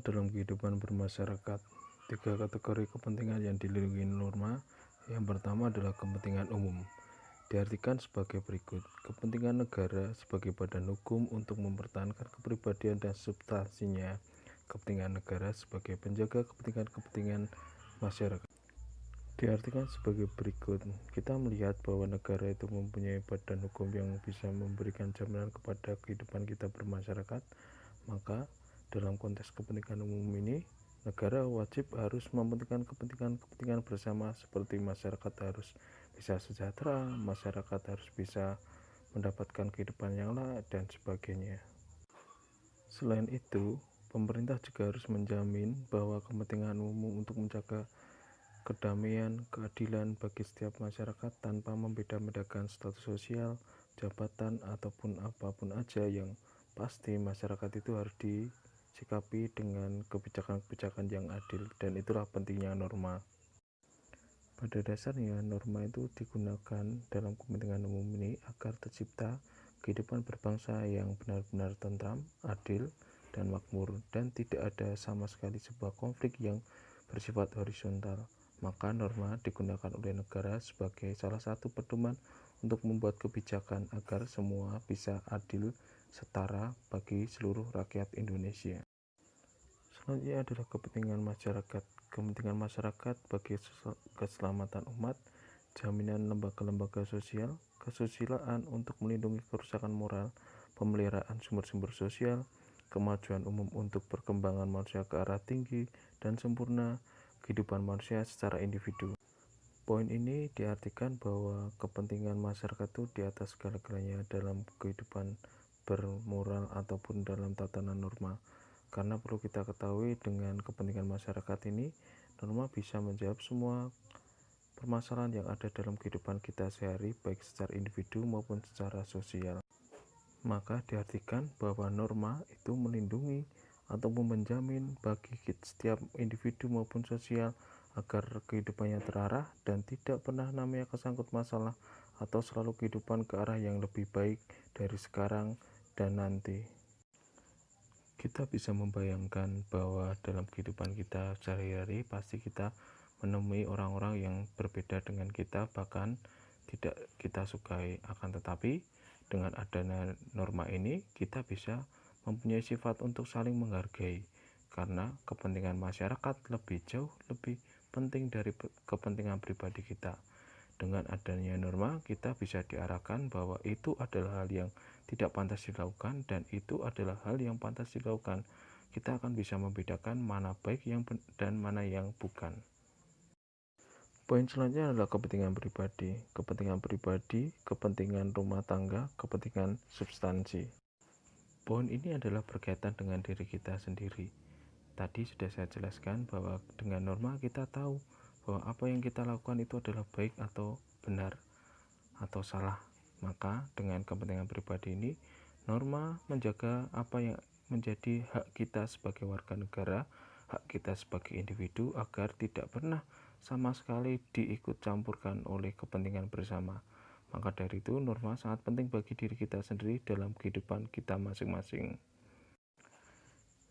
dalam kehidupan bermasyarakat. Tiga kategori kepentingan yang dilindungi norma. Yang pertama adalah kepentingan umum. Diartikan sebagai berikut: kepentingan negara sebagai badan hukum untuk mempertahankan kepribadian dan substansinya. Kepentingan negara sebagai penjaga kepentingan masyarakat. Diartikan sebagai berikut: kita melihat bahwa negara itu mempunyai badan hukum yang bisa memberikan jaminan kepada kehidupan kita bermasyarakat, maka dalam konteks kepentingan umum ini, negara wajib harus mementingkan kepentingan bersama, seperti masyarakat harus bisa sejahtera, masyarakat harus bisa mendapatkan kehidupan yang layak, dan sebagainya. Selain itu, pemerintah juga harus menjamin bahwa kepentingan umum untuk menjaga kedamaian, keadilan bagi setiap masyarakat tanpa membeda-bedakan status sosial, jabatan, ataupun apapun aja. Yang pasti masyarakat itu harus disikapi dengan kebijakan-kebijakan yang adil, dan itulah pentingnya norma. Pada dasarnya, norma itu digunakan dalam kepentingan umum ini agar tercipta kehidupan berbangsa yang benar-benar tentram, adil, dan makmur, dan tidak ada sama sekali sebuah konflik yang bersifat horizontal. Maka norma digunakan oleh negara sebagai salah satu pedoman untuk membuat kebijakan agar semua bisa adil, setara bagi seluruh rakyat Indonesia. Selanjutnya adalah kepentingan masyarakat. Kepentingan masyarakat bagi keselamatan umat, jaminan lembaga-lembaga sosial, kesusilaan untuk melindungi kerusakan moral, pemeliharaan sumber-sumber sosial, kemajuan umum untuk perkembangan manusia ke arah tinggi dan sempurna, kehidupan manusia secara individu. Poin ini diartikan bahwa kepentingan masyarakat itu di atas segala-galanya dalam kehidupan bermoral ataupun dalam tatanan norma. Karena perlu kita ketahui, dengan kepentingan masyarakat ini, norma bisa menjawab semua permasalahan yang ada dalam kehidupan kita sehari, baik secara individu maupun secara sosial. Maka diartikan bahwa norma itu melindungi ataupun menjamin bagi setiap individu maupun sosial agar kehidupannya terarah dan tidak pernah namanya kesangkut masalah, atau selalu kehidupan ke arah yang lebih baik dari sekarang dan nanti. Kita bisa membayangkan bahwa dalam kehidupan kita sehari-hari pasti kita menemui orang-orang yang berbeda dengan kita, bahkan tidak kita sukai. Akan tetapi dengan adanya norma ini, kita bisa mempunyai sifat untuk saling menghargai, karena kepentingan masyarakat lebih jauh lebih penting dari kepentingan pribadi kita. Dengan adanya norma, kita bisa diarahkan bahwa itu adalah hal yang tidak pantas dilakukan dan itu adalah hal yang pantas dilakukan. Kita akan bisa membedakan mana baik dan mana yang bukan. Poin selanjutnya adalah kepentingan pribadi. Kepentingan pribadi, kepentingan rumah tangga, kepentingan substansi. Poin ini adalah berkaitan dengan diri kita sendiri. Tadi sudah saya jelaskan bahwa dengan norma kita tahu bahwa apa yang kita lakukan itu adalah baik atau benar atau salah. Maka dengan kepentingan pribadi ini, norma menjaga apa yang menjadi hak kita sebagai warga negara, hak kita sebagai individu, agar tidak pernah sama sekali diikut campurkan oleh kepentingan bersama. Maka dari itu, norma sangat penting bagi diri kita sendiri dalam kehidupan kita masing-masing.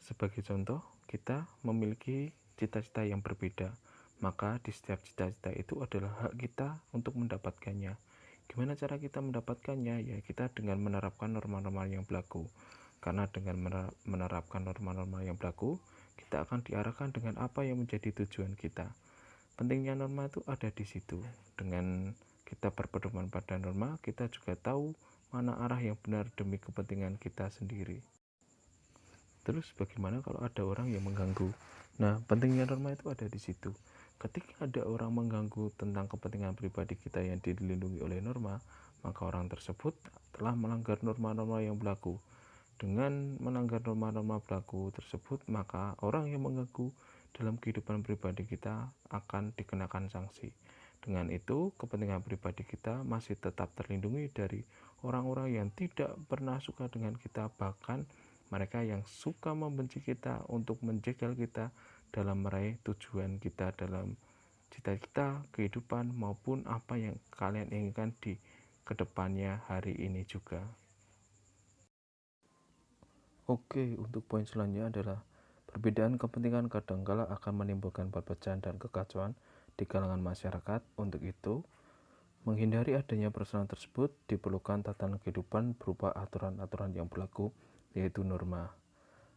Sebagai contoh, kita memiliki cita-cita yang berbeda, maka di setiap cita-cita itu adalah hak kita untuk mendapatkannya. Gimana cara kita mendapatkannya? Ya, kita dengan menerapkan norma-norma yang berlaku. Karena dengan menerapkan norma-norma yang berlaku, kita akan diarahkan dengan apa yang menjadi tujuan kita. Pentingnya norma itu ada di situ. Dengan kita berpedoman pada norma, kita juga tahu mana arah yang benar demi kepentingan kita sendiri. Terus bagaimana kalau ada orang yang mengganggu? Nah, pentingnya norma itu ada di situ. Ketika ada orang mengganggu tentang kepentingan pribadi kita yang dilindungi oleh norma, maka orang tersebut telah melanggar norma-norma yang berlaku. Dengan melanggar norma-norma berlaku tersebut, maka orang yang mengganggu dalam kehidupan pribadi kita akan dikenakan sanksi. Dengan itu, kepentingan pribadi kita masih tetap terlindungi dari orang-orang yang tidak pernah suka dengan kita, bahkan mereka yang suka membenci kita untuk menjegal kita dalam meraih tujuan kita dalam cita-cita kehidupan maupun apa yang kalian inginkan di kedepannya hari ini juga. Oke, untuk poin selanjutnya adalah Perbedaan kepentingan kadangkala akan menimbulkan perpecahan dan kekacauan di kalangan masyarakat. Untuk itu, menghindari adanya persoalan tersebut, diperlukan tatanan kehidupan berupa aturan-aturan yang berlaku, yaitu norma.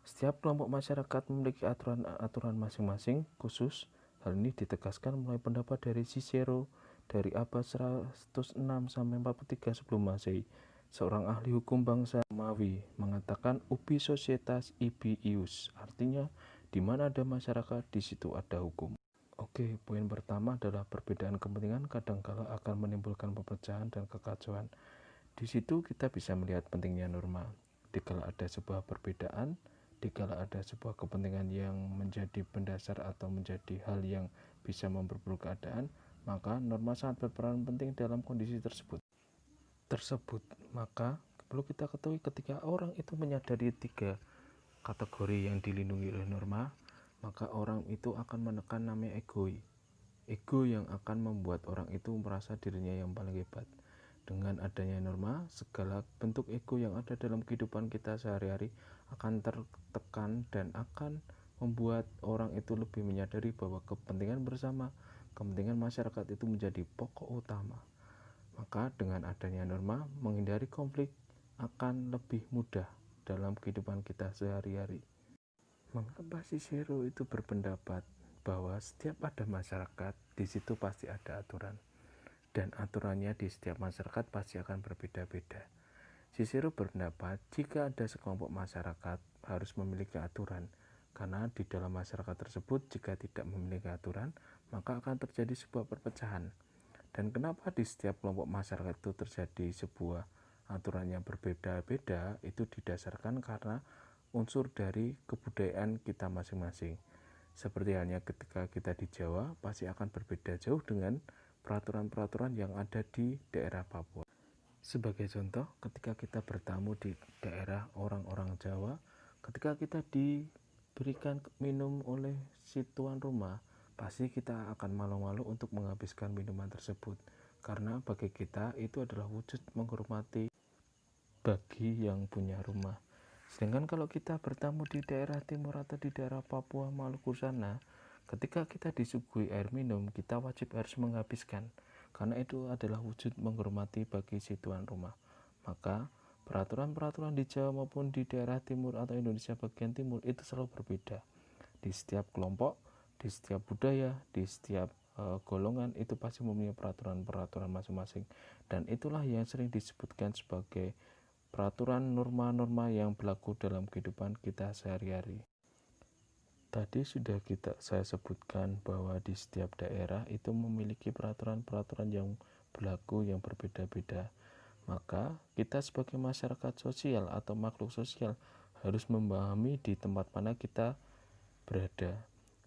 Setiap kelompok masyarakat memiliki aturan-aturan masing-masing khusus. Hal ini ditegaskan mulai pendapat dari Cicero dari abad 106 sampai 43 sebelum Masehi. Seorang ahli hukum bangsa Romawi mengatakan ubi societas ibi ius, artinya di mana ada masyarakat, di situ ada hukum. Oke, poin pertama adalah perbedaan kepentingan kadangkala akan menimbulkan perpecahan dan kekacauan. Di situ kita bisa melihat pentingnya norma. Dikala ada sebuah perbedaan, dikala ada sebuah kepentingan yang menjadi pendasar atau menjadi hal yang bisa memperburuk keadaan, maka norma sangat berperan penting dalam kondisi tersebut. Maka perlu kita ketahui ketika orang itu menyadari 3 kategori yang dilindungi oleh norma, maka orang itu akan menekan namanya ego yang akan membuat orang itu merasa dirinya yang paling hebat. Dengan adanya norma, segala bentuk ego yang ada dalam kehidupan kita sehari-hari akan tertekan dan akan membuat orang itu lebih menyadari bahwa kepentingan bersama, kepentingan masyarakat itu menjadi pokok utama. Maka dengan adanya norma, menghindari konflik akan lebih mudah dalam kehidupan kita sehari-hari. Mengapa Cicero itu berpendapat bahwa setiap ada masyarakat, di situ pasti ada aturan, dan aturannya di setiap masyarakat pasti akan berbeda-beda. Cicero berpendapat jika ada sekelompok masyarakat harus memiliki aturan, karena di dalam masyarakat tersebut jika tidak memiliki aturan, maka akan terjadi sebuah perpecahan. Dan kenapa di setiap kelompok masyarakat itu terjadi sebuah aturan yang berbeda-beda, itu didasarkan karena unsur dari kebudayaan kita masing-masing. Seperti halnya ketika kita di Jawa, pasti akan berbeda jauh dengan peraturan-peraturan yang ada di daerah Papua. Sebagai contoh, ketika kita bertamu di daerah orang-orang Jawa, ketika kita diberikan minum oleh si tuan rumah, pasti kita akan malu-malu untuk menghabiskan minuman tersebut, karena bagi kita itu adalah wujud menghormati bagi yang punya rumah. Sedangkan kalau kita bertamu di daerah timur atau di daerah Papua Maluku sana, ketika kita disuguhi air minum, kita wajib harus menghabiskan, karena itu adalah wujud menghormati bagi si tuan rumah. Maka peraturan-peraturan di Jawa maupun di daerah timur atau Indonesia bagian timur itu selalu berbeda. Di setiap kelompok, di setiap budaya, di setiap golongan itu pasti mempunyai peraturan-peraturan masing-masing, dan itulah yang sering disebutkan sebagai peraturan norma-norma yang berlaku dalam kehidupan kita sehari-hari. Tadi sudah saya sebutkan bahwa di setiap daerah itu memiliki peraturan-peraturan yang berlaku yang berbeda-beda. Maka kita sebagai masyarakat sosial atau makhluk sosial harus memahami di tempat mana kita berada.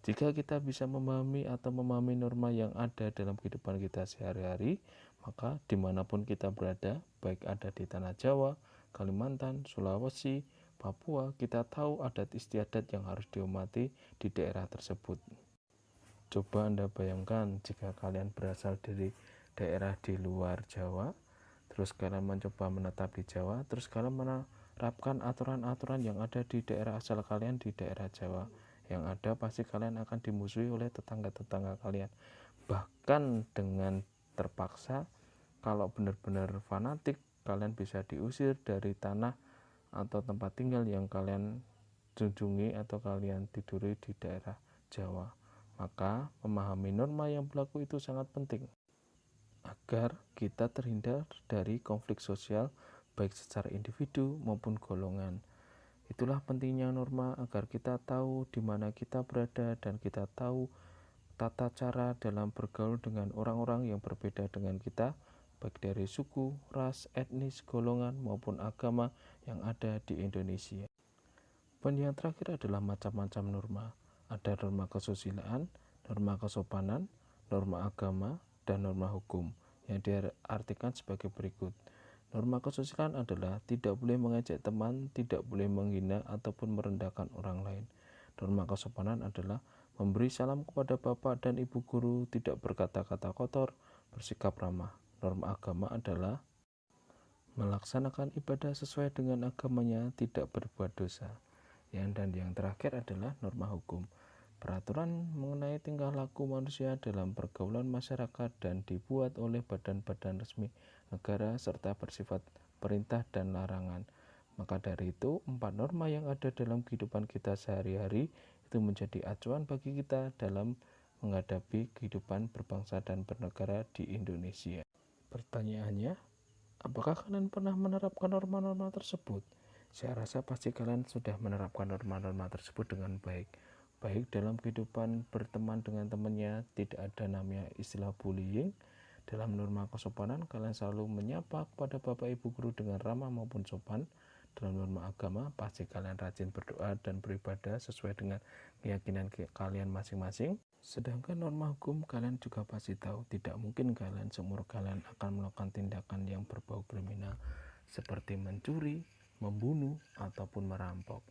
Jika kita bisa memahami atau memahami norma yang ada dalam kehidupan kita sehari-hari, maka dimanapun kita berada, baik ada di tanah Jawa, Kalimantan, Sulawesi, Papua, kita tahu adat istiadat yang harus dihormati di daerah tersebut. Coba Anda bayangkan jika kalian berasal dari daerah di luar Jawa, terus kalian mencoba menetap di Jawa, terus kalian menerapkan aturan-aturan yang ada di daerah asal kalian di daerah Jawa. Yang ada pasti kalian akan dimusuhi oleh tetangga-tetangga kalian. Bahkan dengan terpaksa, kalau benar-benar fanatik, kalian bisa diusir dari tanah atau tempat tinggal yang kalian junjungi atau kalian tiduri di daerah Jawa. Maka memahami norma yang berlaku itu sangat penting agar kita terhindar dari konflik sosial baik secara individu maupun golongan. Itulah pentingnya norma agar kita tahu di mana kita berada dan kita tahu tata cara dalam bergaul dengan orang-orang yang berbeda dengan kita, baik dari suku, ras, etnis, golongan maupun agama yang ada di Indonesia. Poin yang terakhir adalah macam-macam norma. Ada norma kesusilaan, norma kesopanan, norma agama, dan norma hukum yang diartikan sebagai berikut. Norma kesusilaan adalah tidak boleh mengejek teman, tidak boleh menghina ataupun merendahkan orang lain. Norma kesopanan adalah memberi salam kepada bapak dan ibu guru, tidak berkata-kata kotor, bersikap ramah. Norma agama adalah melaksanakan ibadah sesuai dengan agamanya, tidak berbuat dosa. Dan yang terakhir adalah norma hukum. Peraturan mengenai tingkah laku manusia dalam pergaulan masyarakat dan dibuat oleh badan-badan resmi negara serta bersifat perintah dan larangan. Maka dari itu, 4 norma yang ada dalam kehidupan kita sehari-hari itu menjadi acuan bagi kita dalam menghadapi kehidupan berbangsa dan bernegara di Indonesia. Pertanyaannya, apakah kalian pernah menerapkan norma-norma tersebut? Saya rasa pasti kalian sudah menerapkan norma-norma tersebut dengan baik. Baik dalam kehidupan berteman dengan temannya, tidak ada namanya istilah bullying. Dalam norma kesopanan, kalian selalu menyapa kepada Bapak Ibu guru dengan ramah maupun sopan. Dalam norma agama, pasti kalian rajin berdoa dan beribadah sesuai dengan keyakinan kalian masing-masing. Sedangkan norma hukum, kalian juga pasti tahu tidak mungkin kalian seumur kalian akan melakukan tindakan yang berbau kriminal seperti mencuri, membunuh, ataupun merampok.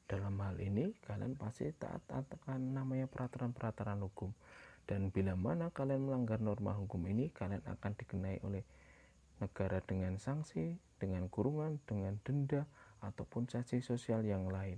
Dalam hal ini, kalian pasti taat akan namanya peraturan-peraturan hukum. Dan bila mana kalian melanggar norma hukum ini, kalian akan dikenai oleh negara dengan sanksi, dengan kurungan, dengan denda, ataupun sanksi sosial yang lain.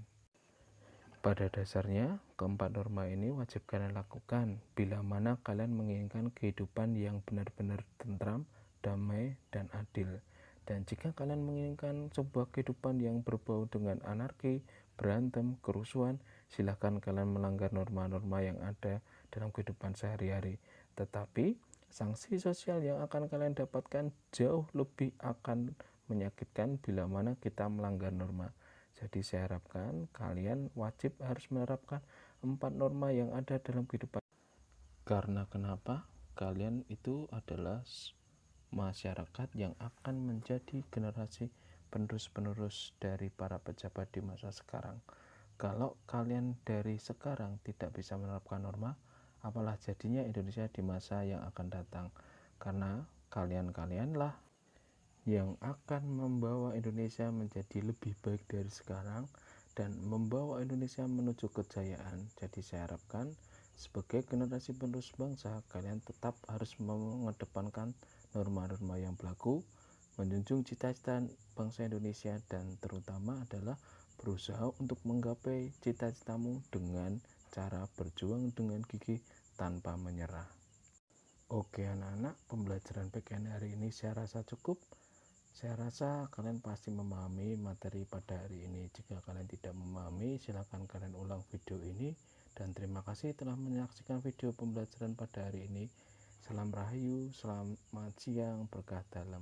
Pada dasarnya, keempat norma ini wajib kalian lakukan bila mana kalian menginginkan kehidupan yang benar-benar tentram, damai, dan adil. Dan jika kalian menginginkan sebuah kehidupan yang berbau dengan anarki, berantem, kerusuhan, silahkan kalian melanggar norma-norma yang ada dalam kehidupan sehari-hari. Tetapi, sanksi sosial yang akan kalian dapatkan jauh lebih akan menyakitkan bila mana kita melanggar norma. Jadi saya harapkan kalian wajib harus menerapkan 4 norma yang ada dalam kehidupan. Karena kenapa? Kalian itu adalah masyarakat yang akan menjadi generasi penerus-penerus dari para pejabat di masa sekarang. Kalau kalian dari sekarang tidak bisa menerapkan norma, apalah jadinya Indonesia di masa yang akan datang. Karena kalian-kalianlah yang akan membawa Indonesia menjadi lebih baik dari sekarang dan membawa Indonesia menuju kejayaan. Jadi saya harapkan sebagai generasi penerus bangsa, kalian tetap harus mengedepankan norma-norma yang berlaku, menjunjung cita-cita bangsa Indonesia, dan terutama adalah berusaha untuk menggapai cita-citamu dengan cara berjuang dengan gigih tanpa menyerah. Oke anak-anak, pembelajaran PKN hari ini saya rasa cukup. Saya rasa kalian pasti memahami materi pada hari ini. Jika kalian tidak memahami, silakan kalian ulang video ini. Dan terima kasih telah menyaksikan video pembelajaran pada hari ini. Salam Rahayu, selamat siang, berkah dalam.